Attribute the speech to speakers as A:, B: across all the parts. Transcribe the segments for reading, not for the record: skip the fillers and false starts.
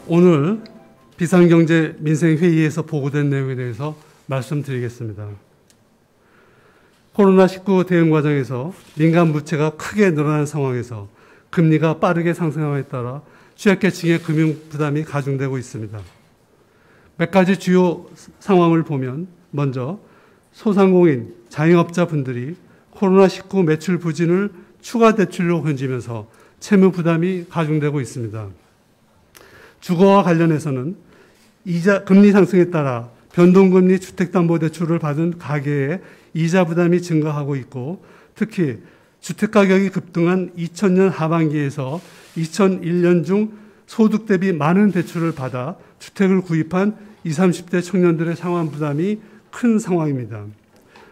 A: 오늘 비상경제민생회의에서 보고된 내용에 대해서 말씀드리겠습니다. 코로나19 대응 과정에서 민간 부채가 크게 늘어난 상황에서 금리가 빠르게 상승함에 따라 취약계층의 금융 부담이 가중되고 있습니다. 몇 가지 주요 상황을 보면 먼저 소상공인, 자영업자분들이 코로나19 매출 부진을 추가 대출로 견지면서 채무 부담이 가중되고 있습니다. 주거와 관련해서는 금리 상승에 따라 변동금리 주택담보대출을 받은 가계의 이자 부담이 증가하고 있고, 특히 주택가격이 급등한 2000년 하반기에서 2001년 중 소득 대비 많은 대출을 받아 주택을 구입한 20, 30대 청년들의 상환 부담이 큰 상황입니다.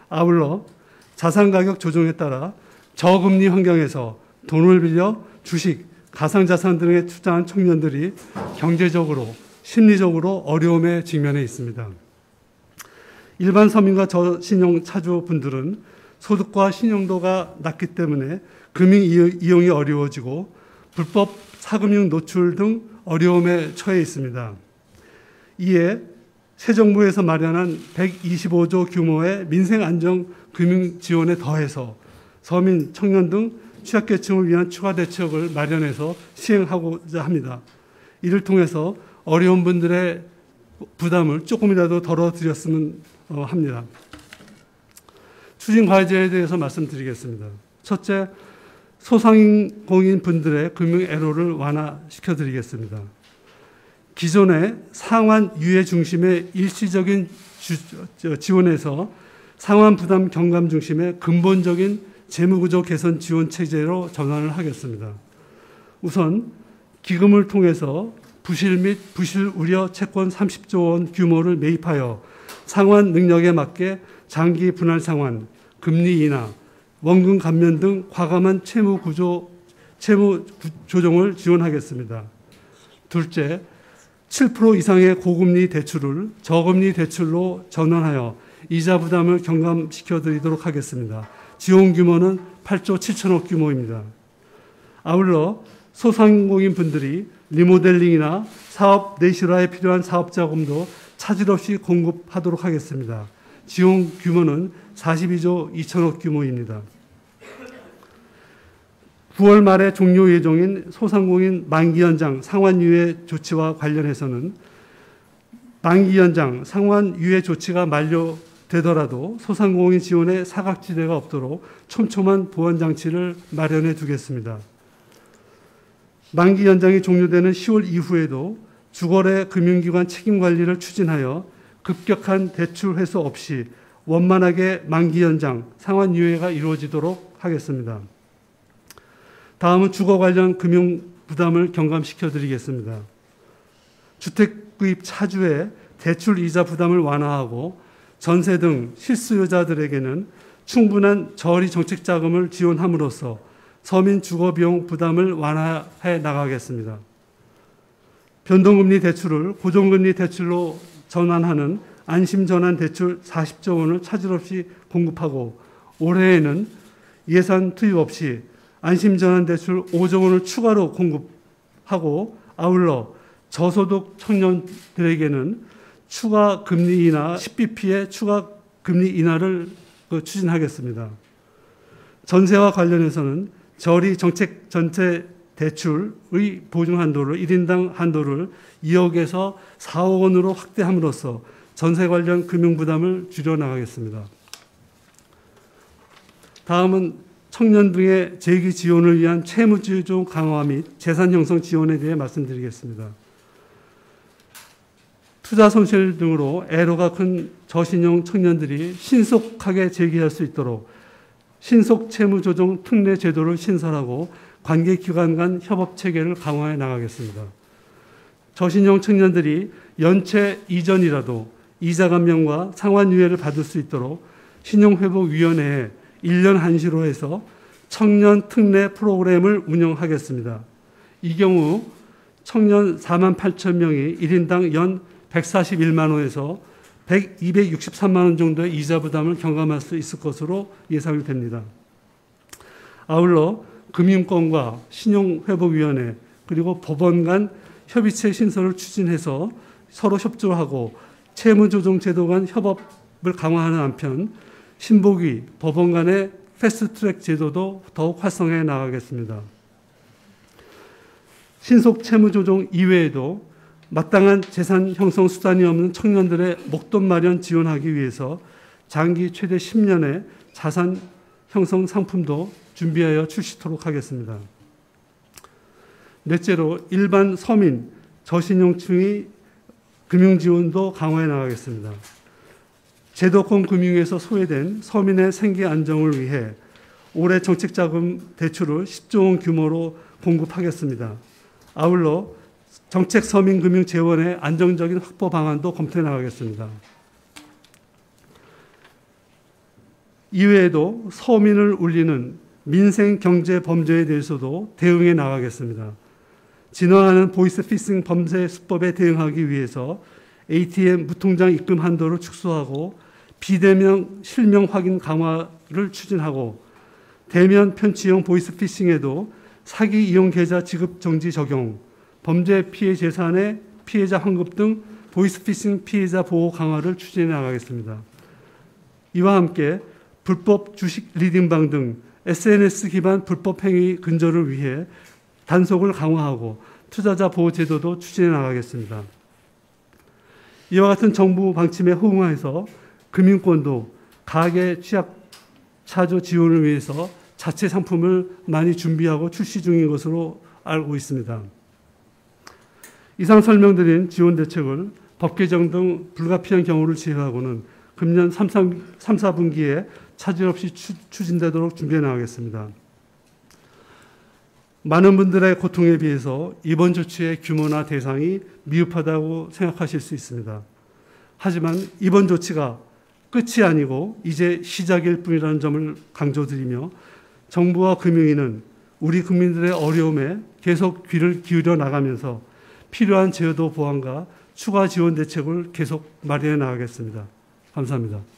A: 아울러 자산가격 조정에 따라 저금리 환경에서 돈을 빌려 주식, 가상자산 등에 투자한 청년들이 경제적으로, 심리적으로 어려움에 직면해 있습니다. 일반 서민과 저신용 차주분들은 소득과 신용도가 낮기 때문에 금융 이용이 어려워지고 불법 사금융 노출 등 어려움에 처해 있습니다. 이에 새 정부에서 마련한 125조 규모의 민생안정금융 지원에 더해서 서민, 청년 등 취약계층을 위한 추가 대책을 마련해서 시행하고자 합니다. 이를 통해서 어려운 분들의 부담을 조금이라도 덜어드렸으면 합니다. 추진 과제에 대해서 말씀드리겠습니다. 첫째, 소상공인 분들의 금융 애로를 완화시켜드리겠습니다. 기존의 상환 유예 중심의 일시적인 지원에서 상환 부담 경감 중심의 근본적인 재무구조 개선 지원 체제로 전환을 하겠습니다. 우선 기금을 통해서 부실 및 부실 우려 채권 30조 원 규모를 매입하여 상환 능력에 맞게 장기 분할 상환, 금리 인하, 원금 감면 등 과감한 채무 조정을 지원하겠습니다. 둘째, 7% 이상의 고금리 대출을 저금리 대출로 전환하여 이자 부담을 경감시켜 드리도록 하겠습니다. 지원 규모는 8조 7천억 규모입니다. 아울러 소상공인 분들이 리모델링이나 사업 내실화에 필요한 사업자금도 차질 없이 공급하도록 하겠습니다. 지원 규모는 42조 2천억 규모입니다. 9월 말에 종료 예정인 소상공인 만기 연장 상환 유예 조치와 관련해서는 만기 연장 상환 유예 조치가 만료되더라도 소상공인 지원에 사각지대가 없도록 촘촘한 보완 장치를 마련해 두겠습니다. 만기 연장이 종료되는 10월 이후에도 주거래 금융기관 책임관리를 추진하여 급격한 대출 회수 없이 원만하게 만기 연장, 상환 유예가 이루어지도록 하겠습니다. 다음은 주거 관련 금융 부담을 경감시켜 드리겠습니다. 주택 구입 차주의 대출 이자 부담을 완화하고 전세 등 실수요자들에게는 충분한 저리 정책 자금을 지원함으로써 서민 주거 비용 부담을 완화해 나가겠습니다. 변동금리 대출을 고정금리 대출로 전환하는 안심전환 대출 40조 원을 차질 없이 공급하고, 올해에는 예산 투입 없이 안심전환 대출 5조 원을 추가로 공급하고, 아울러 저소득 청년들에게는 추가 금리 인하 10bp의 추가 금리 인하를 추진하겠습니다. 전세와 관련해서는 저리 정책 전체 대출의 보증 한도를 1인당 한도를 2억에서 4억 원으로 확대함으로써 전세 관련 금융 부담을 줄여나가겠습니다. 다음은 청년 등의 재기 지원을 위한 채무조정 강화 및 재산 형성 지원에 대해 말씀드리겠습니다. 투자 손실 등으로 애로가 큰 저신용 청년들이 신속하게 재기할 수 있도록 신속 채무조정 특례 제도를 신설하고 관계기관 간 협업 체계를 강화해 나가겠습니다. 저신용 청년들이 연체 이전이라도 이자 감면과 상환 유예를 받을 수 있도록 신용회복위원회에 1년 한시로 해서 청년 특례 프로그램을 운영하겠습니다. 이 경우 청년 4만 8천 명이 1인당 연 141만 원에서 263만 원 정도의 이자 부담을 경감할 수 있을 것으로 예상이 됩니다. 아울러 금융권과 신용회복위원회 그리고 법원 간 협의체 신설을 추진해서 서로 협조하고 채무조정제도 간 협업을 강화하는 한편 신복위, 법원 간의 패스트트랙 제도도 더욱 활성화해 나가겠습니다. 신속 채무조정 이외에도 마땅한 재산 형성 수단이 없는 청년들의 목돈 마련 지원하기 위해서 장기 최대 10년의 자산 형성 상품도 준비하여 출시토록 하겠습니다. 넷째로 일반 서민, 저신용층의 금융지원도 강화해 나가겠습니다. 제도권 금융에서 소외된 서민의 생계 안정을 위해 올해 정책자금 대출을 10조 원 규모로 공급하겠습니다. 아울러 정책 서민 금융 재원의 안정적인 확보 방안도 검토해 나가겠습니다. 이외에도 서민을 울리는 민생 경제 범죄에 대해서도 대응해 나가겠습니다. 진화하는 보이스피싱 범죄 수법에 대응하기 위해서 ATM 무통장 입금 한도를 축소하고 비대면 실명 확인 강화를 추진하고 대면 편취형 보이스피싱에도 사기 이용 계좌 지급 정지 적용, 범죄 피해 재산의 피해자 환급 등 보이스피싱 피해자 보호 강화를 추진해 나가겠습니다. 이와 함께 불법 주식 리딩방 등 SNS 기반 불법 행위 근절을 위해 단속을 강화하고 투자자 보호 제도도 추진해 나가겠습니다. 이와 같은 정부 방침에 호응해서 금융권도 가계 취약 차주 지원을 위해서 자체 상품을 많이 준비하고 출시 중인 것으로 알고 있습니다. 이상 설명드린 지원 대책을 법 개정 등 불가피한 경우를 제외하고는 금년 3, 4분기에 차질 없이 추진되도록 준비해 나가겠습니다. 많은 분들의 고통에 비해서 이번 조치의 규모나 대상이 미흡하다고 생각하실 수 있습니다. 하지만 이번 조치가 끝이 아니고 이제 시작일 뿐이라는 점을 강조드리며 정부와 금융위는 우리 국민들의 어려움에 계속 귀를 기울여 나가면서 필요한 제도 보완과 추가 지원 대책을 계속 마련해 나가겠습니다. 감사합니다.